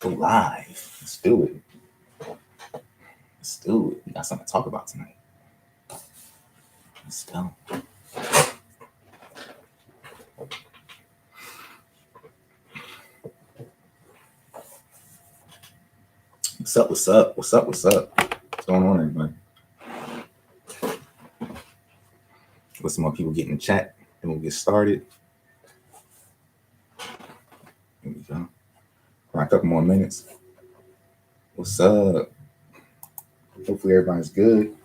Go live. Let's do it. Let's do it. We got something to talk about tonight. Let's go. What's up? What's up? What's up? What's up? What's going on, everybody? Let some more people get in the chat, and we'll get started. Here we go. For a couple more minutes. What's up? Hopefully everybody's good.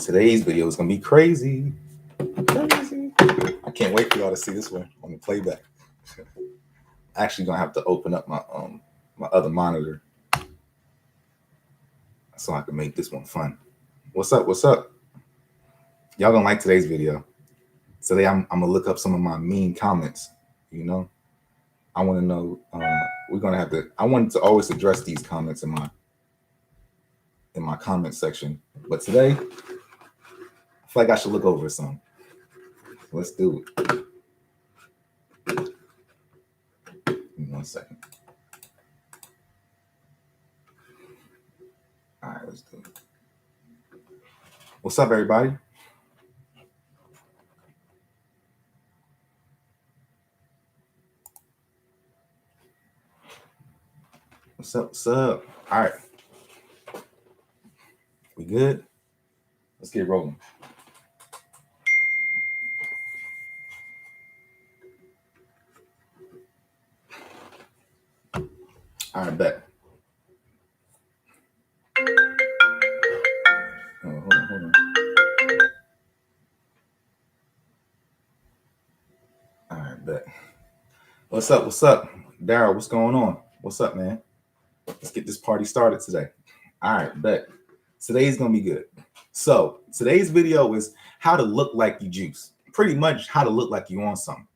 Today's video is gonna be crazy. Crazy. I can't wait for y'all to see this one on the playback. Actually gonna have to open up my my other monitor so I can make this one fun. What's up? What's up? Y'all gonna like today's video. Today I'm gonna look up some of my mean comments. You know, I want to know. We're gonna have to. I wanted to always address these comments in my comment section, but today I feel like I should look over some. Let's do it. Give me 1 second. All right, let's do it. What's up, everybody? What's up? What's up? All right. We good? Let's get rolling. All right, bet. Oh, hold on. All right, bet. What's up? What's up? Daryl, what's going on? What's up, man? Let's get this party started today. All right, bet. Today's gonna be good. So today's video is how to look like you juice. Pretty much how to look like you on something.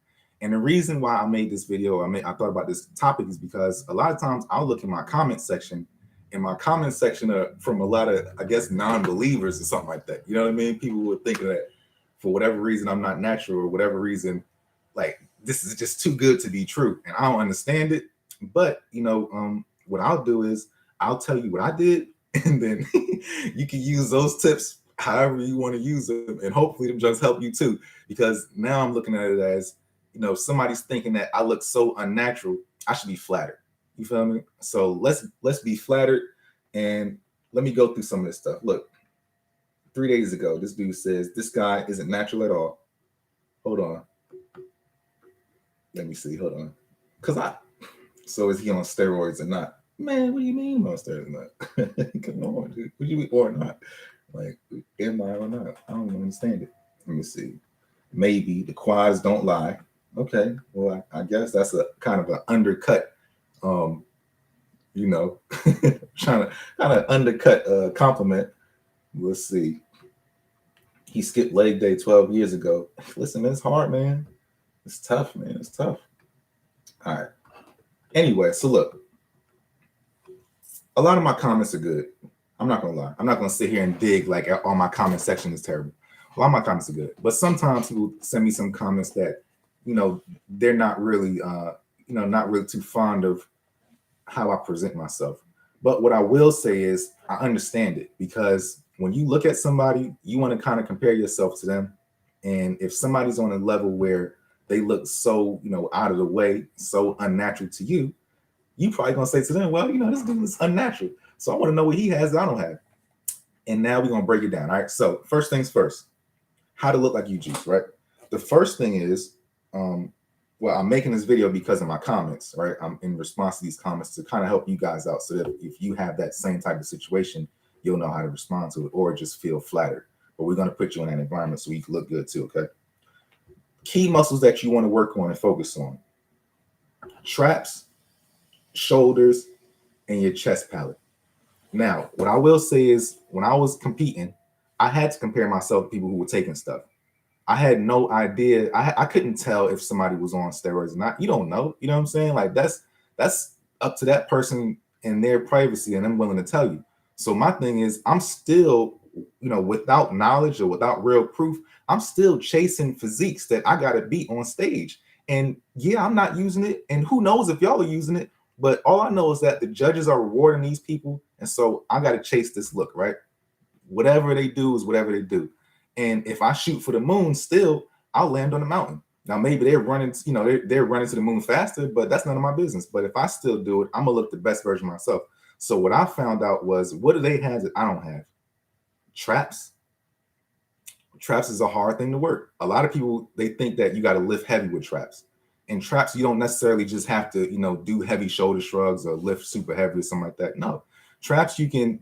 And the reason why I made this video, I thought about this topic is because a lot of times I'll look in my comment section, and my comment section are from a lot of, I guess, non-believers or something like that. You know what I mean? People would think that for whatever reason I'm not natural, or whatever reason, like this is just too good to be true. And I don't understand it. But you know, what I'll do is I'll tell you what I did, and then you can use those tips however you want to use them, and hopefully them just help you too. Because now I'm looking at it as, you know, if somebody's thinking that I look so unnatural, I should be flattered. You feel me? So let's be flattered, and let me go through some of this stuff. Look, 3 days ago, this dude says this guy isn't natural at all. Hold on. Let me see. Hold on. So is he on steroids or not? Man, what do you mean on steroids or not? Come on, dude. What do you mean or not? Like, am I or not? I don't understand it. Let me see. Maybe the quads don't lie. Okay, well, I guess that's a kind of an undercut, you know, trying to kind of undercut compliment. Let's see. He skipped leg day 12 years ago. Listen, it's hard, man. It's tough, man. It's tough. All right. Anyway, so look, a lot of my comments are good. I'm not gonna lie. I'm not gonna sit here and dig like all my comment section is terrible. A lot of my comments are good, but sometimes people send me some comments that, you know, they're not really, you know, not really too fond of how I present myself. But what I will say is I understand it, because when you look at somebody, you want to kind of compare yourself to them. And if somebody's on a level where they look so, you know, out of the way, so unnatural to you, you probably gonna say to them, well, you know, this dude is unnatural. So I want to know what he has that I don't have. And now we're gonna break it down. All right. So first things first, how to look like you juice, right? The first thing is, well, I'm making this video because of my comments, right? I'm in response to these comments to kind of help you guys out, so that if you have that same type of situation, you'll know how to respond to it, or just feel flattered. But we're gonna put you in that environment so you can look good too, okay? Key muscles that you want to work on and focus on: traps, shoulders, and your chest palate. Now, what I will say is, when I was competing, I had to compare myself to people who were taking stuff. I had no idea. I couldn't tell if somebody was on steroids or not. You don't know. You know what I'm saying? Like that's up to that person and their privacy, and I'm willing to tell you. So my thing is, I'm still, you know, without knowledge or without real proof, I'm still chasing physiques that I got to beat on stage. And yeah, I'm not using it. And who knows if y'all are using it, But all I know is that the judges are rewarding these people, and so I got to chase this look, right? Whatever they do is whatever they do. And if I shoot for the moon, still I'll land on the mountain. Now maybe they're running, they're running to the moon faster, but that's none of my business. But if I still do it, I'm gonna look the best version of myself. So what I found out was, what do they have that I don't have? Traps. Traps is a hard thing to work. A lot of people, they think that you got to lift heavy with traps. In traps, you don't necessarily just have to, do heavy shoulder shrugs or lift super heavy or something like that. No, traps, you can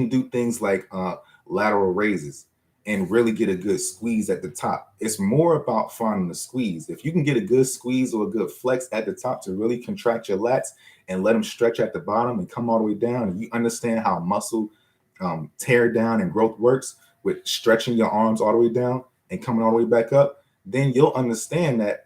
do things like lateral raises and really get a good squeeze at the top. It's more about finding the squeeze. If you can get a good squeeze or a good flex at the top to really contract your lats and let them stretch at the bottom and come all the way down, and you understand how muscle tear down and growth works with stretching your arms all the way down and coming all the way back up, then you'll understand that,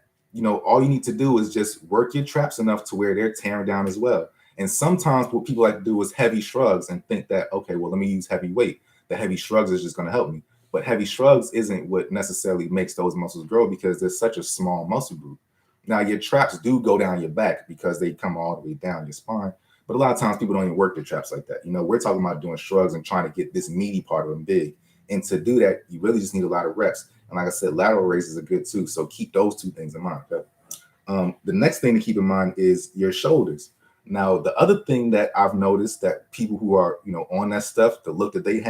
all you need to do is just work your traps enough to where they're tearing down as well. And sometimes what people like to do is heavy shrugs and think that, okay, well, let me use heavy weight. The heavy shrugs is just going to help me. But heavy shrugs isn't what necessarily makes those muscles grow, because there's such a small muscle group. Now, your traps do go down your back because they come all the way down your spine. But a lot of times people don't even work their traps like that. We're talking about doing shrugs and trying to get this meaty part of them big. And to do that, you really just need a lot of reps. And like I said, lateral raises are good too. So keep those two things in mind. Okay? The next thing to keep in mind is your shoulders. Now, the other thing that I've noticed, that people who are, on that stuff, the look that they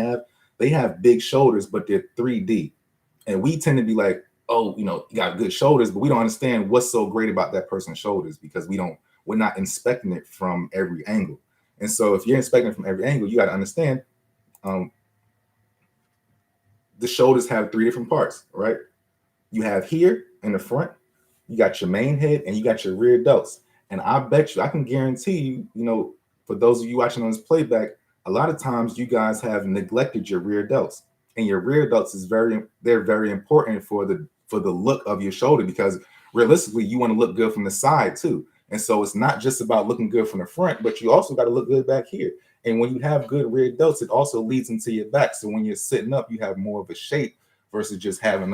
have big shoulders, but they're 3D. And we tend to be like, oh, you got good shoulders, but we don't understand what's so great about that person's shoulders, because we're not inspecting it from every angle. And so if you're inspecting it from every angle, you got to understand the shoulders have three different parts, right? You have here in the front, you got your main head, and you got your rear delts. And I bet you, I can guarantee you, for those of you watching on this playback, a lot of times you guys have neglected your rear delts. And your rear delts they're very important for the look of your shoulder, because realistically, you want to look good from the side too. And so it's not just about looking good from the front, but you also got to look good back here. And when you have good rear delts, it also leads into your back. So when you're sitting up, you have more of a shape versus just having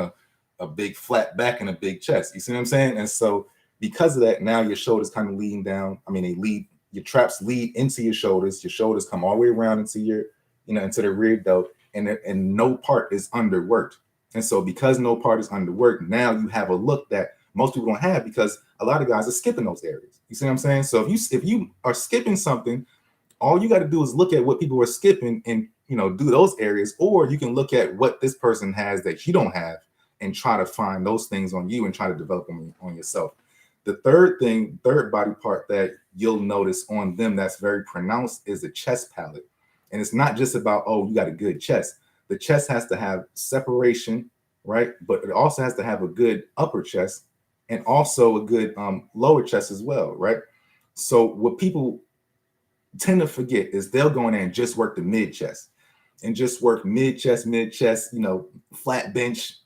a big flat back and a big chest. You see what I'm saying? And so because of that, now your shoulders kind of lean down. I mean, your traps lead into your shoulders. Your shoulders come all the way around into into the rear delt, and no part is underworked. And so because no part is underworked, now you have a look that most people don't have, because a lot of guys are skipping those areas. You see what I'm saying? So if you are skipping something, all you got to do is look at what people are skipping and do those areas, or you can look at what this person has that you don't have and try to find those things on you and try to develop them on yourself. The third body part that you'll notice on them that's very pronounced is the chest palate. And it's not just about, oh, you got a good chest. The chest has to have separation, right? But it also has to have a good upper chest and also a good lower chest as well, right? So what people tend to forget is they'll go in there and just work the mid chest and just work mid chest, flat bench,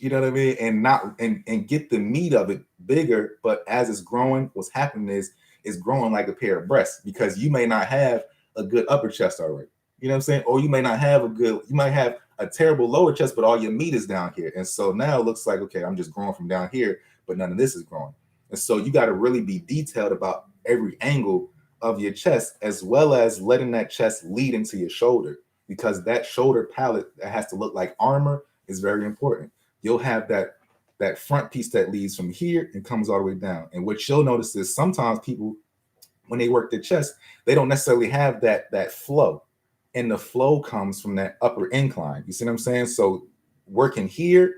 you know what I mean? And not and get the meat of it bigger. But as it's growing, what's happening is it's growing like a pair of breasts, because you may not have a good upper chest already. You know what I'm saying? Or you may not have you might have a terrible lower chest, but all your meat is down here. And so now it looks like, okay, I'm just growing from down here, but none of this is growing. And so you got to really be detailed about every angle of your chest, as well as letting that chest lead into your shoulder, because that shoulder palate that has to look like armor is very important. You'll have that front piece that leads from here and comes all the way down. And what you'll notice is sometimes people, when they work their chest, they don't necessarily have that flow. And the flow comes from that upper incline. You see what I'm saying? So working here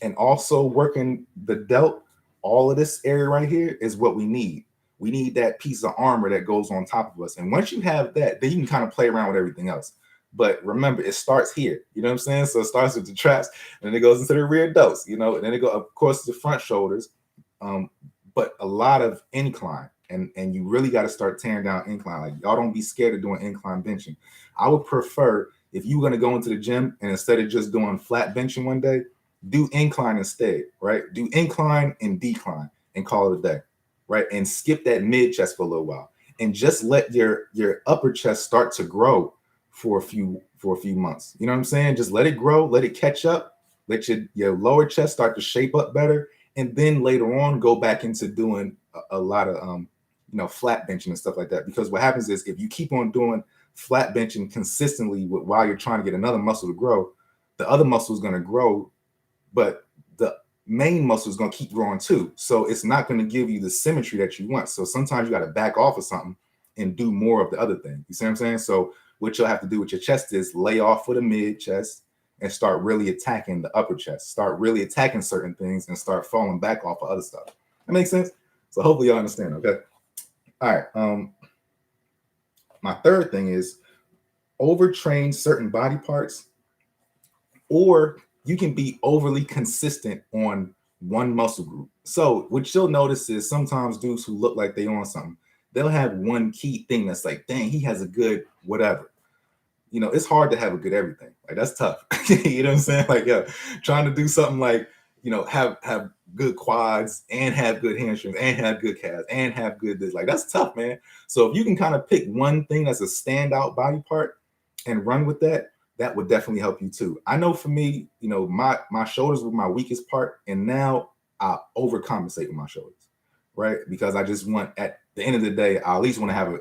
and also working the delt, all of this area right here is what we need. We need that piece of armor that goes on top of us. And once you have that, then you can kind of play around with everything else. But remember, it starts here. You know what I'm saying? So it starts with the traps, and then it goes into the rear delts, and then it goes, of course, the front shoulders, but a lot of incline. And you really got to start tearing down incline. Like, y'all don't be scared of doing incline benching. I would prefer, if you're going to go into the gym and instead of just doing flat benching one day, do incline instead, right? Do incline and decline and call it a day, right? And skip that mid chest for a little while, and just let your upper chest start to grow for a few months. You know what I'm saying? Just let it grow, let it catch up, let your lower chest start to shape up better, and then later on go back into doing a lot of flat benching and stuff like that. Because what happens is if you keep on doing flat benching consistently while you're trying to get another muscle to grow, the other muscle is going to grow, but the main muscle is going to keep growing too. So it's not going to give you the symmetry that you want. So sometimes you got to back off of something and do more of the other thing. You see what I'm saying? So what you'll have to do with your chest is lay off of the mid chest and start really attacking the upper chest. Start really attacking certain things and start falling back off of other stuff. That makes sense? So hopefully y'all understand, okay? All right. My third thing is overtrain certain body parts, or you can be overly consistent on one muscle group. So what you'll notice is sometimes dudes who look like they on something, they'll have one key thing that's like, dang, he has a good whatever. It's hard to have a good everything. Like that's tough. You know what I'm saying? Like, yeah, trying to do something like, have good quads and have good hamstrings and have good calves and have good this. Like that's tough, man. So if you can kind of pick one thing that's a standout body part and run with that, that would definitely help you too. I know for me, my shoulders were my weakest part, and now I overcompensate with my shoulders, right? Because I just want, at the end of the day, I at least want to have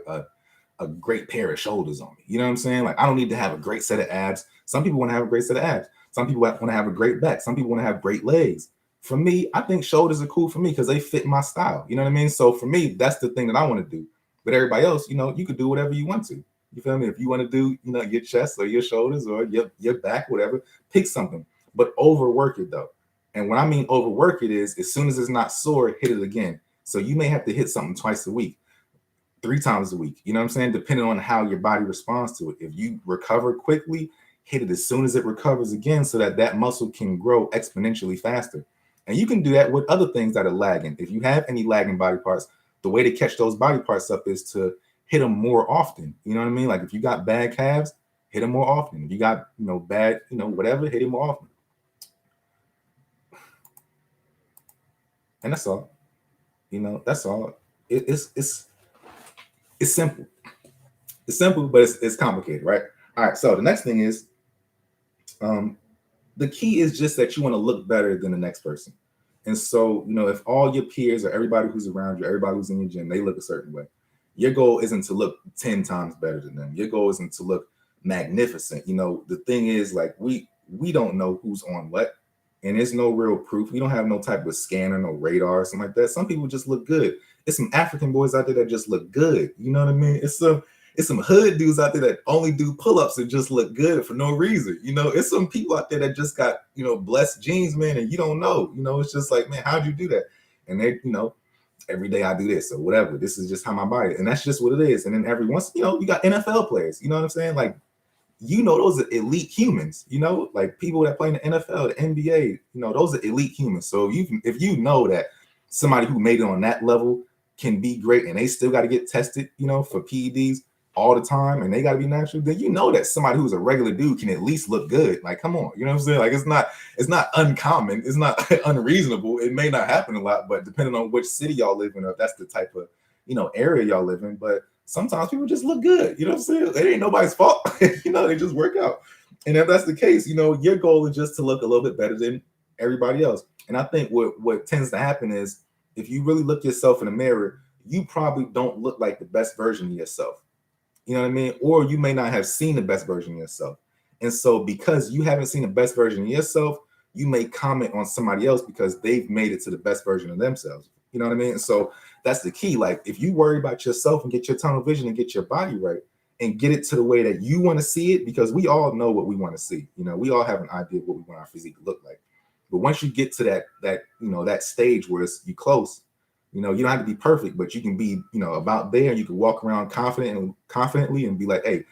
a great pair of shoulders on me. You know what I'm saying? Like I don't need to have a great set of abs. Some people want to have a great set of abs. Some people want to have a great back. Some people want to have great legs. For me, I think shoulders are cool for me because they fit my style. You know what I mean? So for me, that's the thing that I want to do. But everybody else, you could do whatever you want to. You feel me? If you want to do, your chest or your shoulders or your back, whatever, pick something. But overwork it though. And when I mean overwork it is, as soon as it's not sore, hit it again. So you may have to hit something twice a week, 3 times a week. You know what I'm saying? Depending on how your body responds to it. If you recover quickly, hit it as soon as it recovers again so that muscle can grow exponentially faster. And you can do that with other things that are lagging. If you have any lagging body parts, the way to catch those body parts up is to hit them more often. You know what I mean? Like if you got bad calves, hit them more often. If you got, bad, whatever, hit it more often. And that's all. That's all. It's simple. It's simple, but it's complicated, right? All right. So the next thing is, the key is just that you want to look better than the next person. And so, if all your peers or everybody who's around you, everybody who's in your gym, they look a certain way, your goal isn't to look 10 times better than them. Your goal isn't to look magnificent. The thing is, like, we don't know who's on what, and there's no real proof. We don't have no type of scanner, no radar or something like that. Some people just look good. It's some African boys out there that just look good. You know what I mean? It's some hood dudes out there that only do pull-ups and just look good for no reason. It's some people out there that just got, blessed genes, man, and you don't know. It's just like, man, how'd you do that? And they, every day I do this or whatever. This is just how my body, and that's just what it is. And then every once, you got NFL players. You know what I'm saying? Like, those are elite humans. Like people that play in the NFL, the NBA. Those are elite humans. So if you know that somebody who made it on that level can be great, and they still got to get tested, for PEDs all the time, and they got to be natural, then that somebody who's a regular dude can at least look good. Like, come on, you know what I'm saying? Like, it's not uncommon, it's not unreasonable. It may not happen a lot, but depending on which city y'all live in, or if that's the type of area y'all live in. But sometimes people just look good. You know what I'm saying? It ain't nobody's fault. They just work out. And if that's the case, your goal is just to look a little bit better than everybody else. And I think what tends to happen is, if you really look yourself in the mirror, you probably don't look like the best version of yourself. You know what I mean? Or you may not have seen the best version of yourself. And so because you haven't seen the best version of yourself, you may comment on somebody else because they've made it to the best version of themselves. You know what I mean? So that's the key. Like, if you worry about yourself and get your tunnel vision and get your body right and get it to the way that you want to see it, because we all know what we want to see. We all have an idea of what we want our physique to look like. But once you get to that stage where you close, you don't have to be perfect, but you can be, about there. You can walk around confidently and be like, hey,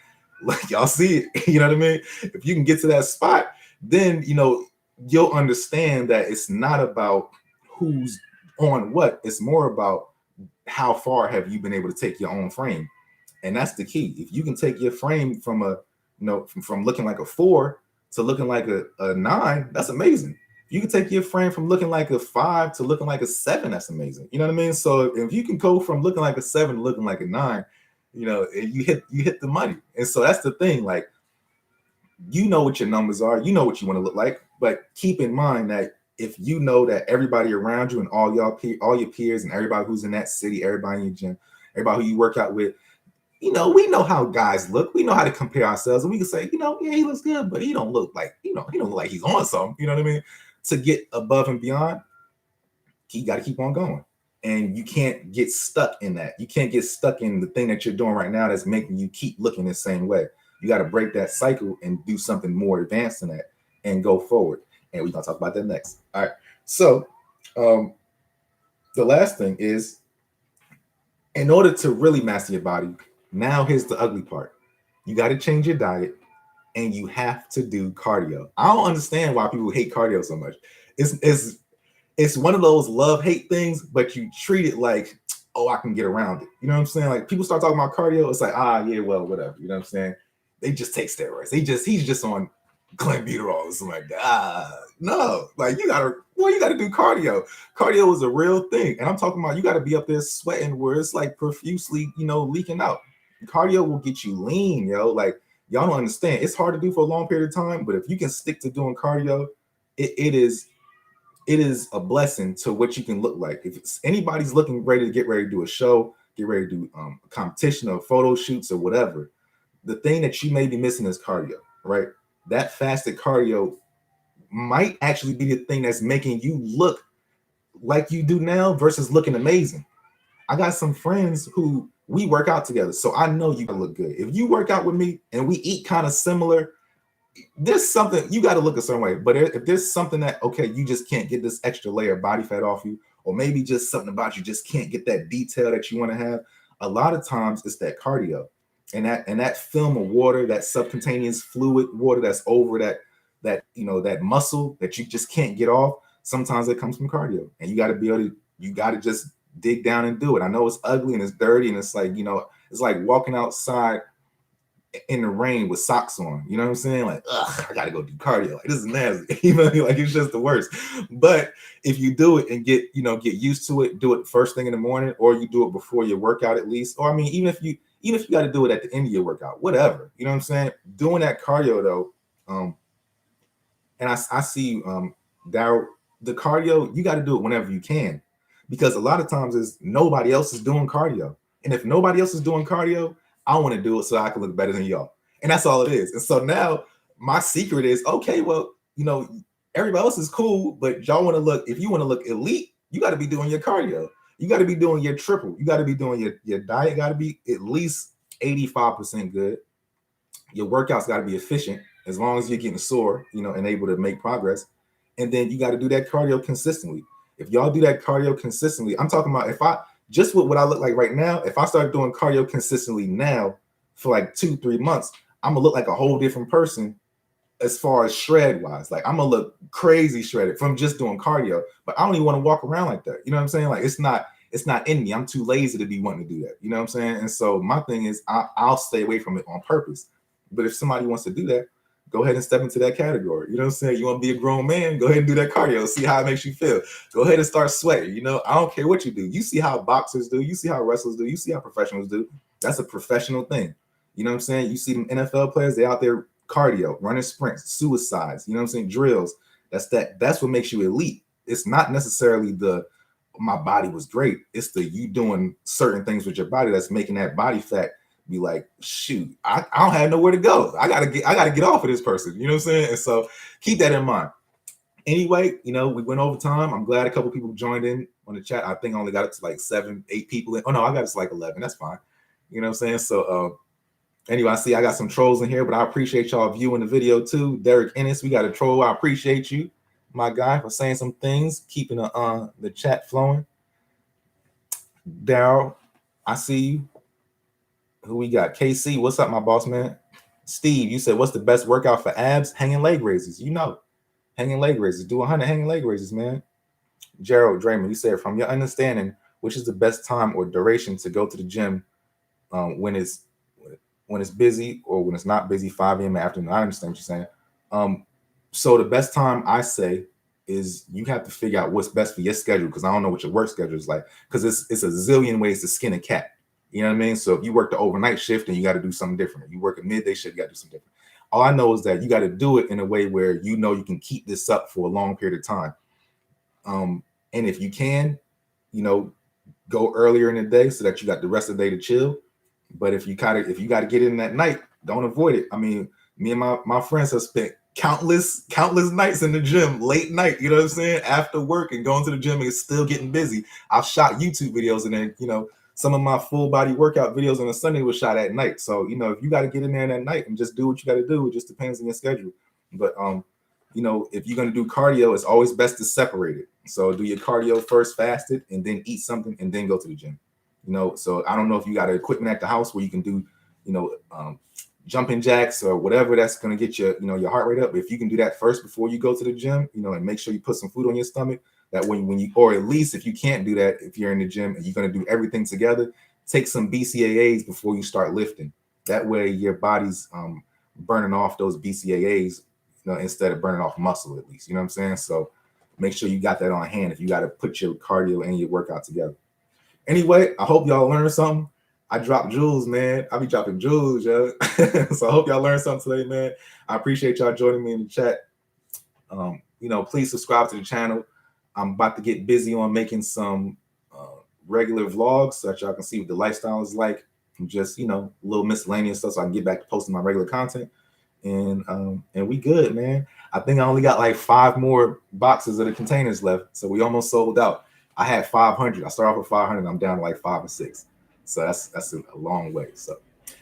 like, y'all see it. You know what I mean? If you can get to that spot, then, you'll understand that it's not about who's on what. It's more about how far have you been able to take your own frame. And that's the key. If you can take your frame from from looking like a 4 to looking like a 9, that's amazing. You can take your frame from looking like a 5 to looking like a 7. That's amazing. You know what I mean? So if you can go from looking like a 7 to looking like a 9, you hit the money. And so that's the thing. Like, what your numbers are, what you want to look like, but keep in mind that if that everybody around you and all your peers and everybody who's in that city, everybody in your gym, everybody who you work out with, we know how guys look. We know how to compare ourselves, and we can say, yeah, he looks good, but he don't look like, he don't look like he's on something. You know what I mean? To get above and beyond, you got to keep on going. And you can't get stuck in that. You can't get stuck in the thing that you're doing right now that's making you keep looking the same way. You got to break that cycle and do something more advanced than that and go forward. And we're going to talk about that next. All right. So the last thing is, in order to really master your body, now here's the ugly part. You got to change your diet and you have to do cardio. I don't understand why people hate cardio so much. It's one of those love-hate things, but you treat it like, oh, I can get around it. You know what I'm saying? Like, people start talking about cardio, it's like, yeah, well, whatever. You know what I'm saying? They just take steroids. He's just on clenbuterol or something like that. No, like, you gotta do cardio. Cardio is a real thing. And I'm talking about, you gotta be up there sweating where it's like profusely, leaking out. Cardio will get you lean, yo. Like, y'all don't understand. It's hard to do for a long period of time, but if you can stick to doing cardio, it is a blessing to what you can look like. If anybody's ready to do a show, get ready to do a competition or photo shoots or whatever, the thing that you may be missing is cardio, right? That fasted cardio might actually be the thing that's making you look like you do now versus looking amazing. I got some friends who we work out together, so I know you look good. If you work out with me and we eat kind of similar, there's something you got to look a certain way. But if there's something that, okay, you just can't get this extra layer of body fat off you, or maybe just something about you just can't get that detail that you want to have, a lot of times it's that cardio and that film of water, that subcutaneous fluid water that's over that muscle that you just can't get off. Sometimes it comes from cardio, and you got to just dig down and do it. I know it's ugly and it's dirty, and it's like, it's like walking outside in the rain with socks on. You know what I'm saying? Like, I gotta go do cardio. Like, this is nasty. Like, it's just the worst. But if you do it and get used to it, do it first thing in the morning, or you do it before your workout at least. Or I mean, even if you got to do it at the end of your workout, whatever. You know what I'm saying? Doing that cardio though, and I see Daryl, the cardio, you got to do it whenever you can, because a lot of times is nobody else is doing cardio. And if nobody else is doing cardio, I want to do it so I can look better than y'all. And that's all it is. And so now my secret is, okay, well, everybody else is cool, but y'all want to look, if you want to look elite, you got to be doing your cardio. You got to be doing your triple. You got to be doing your diet got to be at least 85% good. Your workouts got to be efficient, as long as you're getting sore, and able to make progress. And then you got to do that cardio consistently. If y'all do that cardio consistently, I'm talking about just what I look like right now, if I start doing cardio consistently now for like 2-3 months, I'm gonna look like a whole different person as far as shred wise. Like, I'm gonna look crazy shredded from just doing cardio, but I don't even want to walk around like that. You know what I'm saying? Like, it's not in me. I'm too lazy to be wanting to do that. You know what I'm saying? And so my thing is, I'll stay away from it on purpose. But if somebody wants to do that, go ahead and step into that category. You know what I'm saying? You want to be a grown man, go ahead and do that cardio. See how it makes you feel. Go ahead and start sweating. I don't care what you do. You see how boxers do. You see how wrestlers do. You see how professionals do. That's a professional thing. You know what I'm saying? You see them NFL players, they out there cardio, running sprints, suicides, you know what I'm saying? Drills. That's what makes you elite. It's not necessarily my body was great. It's you doing certain things with your body that's making that body fat be like, shoot, I don't have nowhere to go. I gotta get off of this person. You know what I'm saying? And so keep that in mind. Anyway, we went over time. I'm glad a couple people joined in on the chat. I think I only got it to like 7-8 people. Oh no, I got it to like 11. That's fine. You know what I'm saying? So anyway, I got some trolls in here, but I appreciate y'all viewing the video too. Derek Ennis, we got a troll. I appreciate you, my guy, for saying some things, keeping the chat flowing. Daryl, I see you. Who we got? KC, what's up, my boss man? Steve, you said, what's the best workout for abs? Hanging leg raises. Hanging leg raises. Do 100 hanging leg raises, man. Gerald Draymond, you said, from your understanding, which is the best time or duration to go to the gym when it's busy or when it's not busy, 5 a.m. afternoon? I understand what you're saying. So the best time, I say, is you have to figure out what's best for your schedule, because I don't know what your work schedule is like, because it's a zillion ways to skin a cat. You know what I mean? So if you work the overnight shift, then you got to do something different. If you work a midday shift, you got to do something different. All I know is that you got to do it in a way where you can keep this up for a long period of time. And if you can, go go earlier in the day so that you got the rest of the day to chill. But if you got to get in that night, don't avoid it. I mean, me and my friends have spent countless nights in the gym, late night, you know what I'm saying, after work and going to the gym and it's still getting busy. I've shot YouTube videos and then, you know, some of my full body workout videos on a Sunday was shot at night. So, you know, if you got to get in there that night and just do what you got to do, it just depends on your schedule. But you know, if you're going to do cardio, it's always best to separate it. So do your cardio first, fasted, and then eat something and then go to the gym. You know, so I don't know if you got equipment at the house where you can do, you know, jumping jacks or whatever that's going to get your, you know, your heart rate up. If you can do that first before you go to the gym, you know, and make sure you put some food on your stomach, that when you, or at least if you can't do that, if you're in the gym and you're going to do everything together, take some BCAAs before you start lifting. That way your body's burning off those BCAAs, you know, instead of burning off muscle, at least, you know what I'm saying? So make sure you got that on hand if you got to put your cardio and your workout together. Anyway, I hope y'all learned something. I dropped jewels, man. I be dropping jewels, yo. So I hope y'all learned something today, man. I appreciate y'all joining me in the chat. You know, please subscribe to the channel. I'm about to get busy on making some regular vlogs so that y'all can see what the lifestyle is like. And just, you know, a little miscellaneous stuff so I can get back to posting my regular content. And we good, man. I think I only got like 5 more boxes of the containers left. So we almost sold out. I had 500. I started off with 500. I'm down to like 5 or 6. So that's a long way. So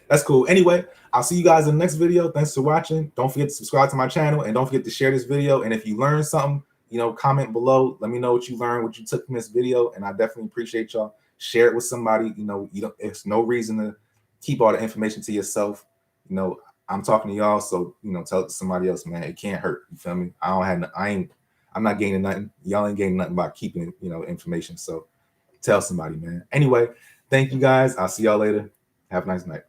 that's cool. Anyway, I'll see you guys in the next video. Thanks for watching. Don't forget to subscribe to my channel and don't forget to share this video. And if you learned something, you know, comment below. Let me know what you learned, what you took from this video. And I definitely appreciate y'all. Share it with somebody. You know, there's no reason to keep all the information to yourself. You know, I'm talking to y'all, so, you know, tell it to somebody else, man. It can't hurt. You feel me? I'm not gaining nothing. Y'all ain't gaining nothing by keeping, you know, information. So tell somebody, man. Anyway, thank you guys. I'll see y'all later. Have a nice night.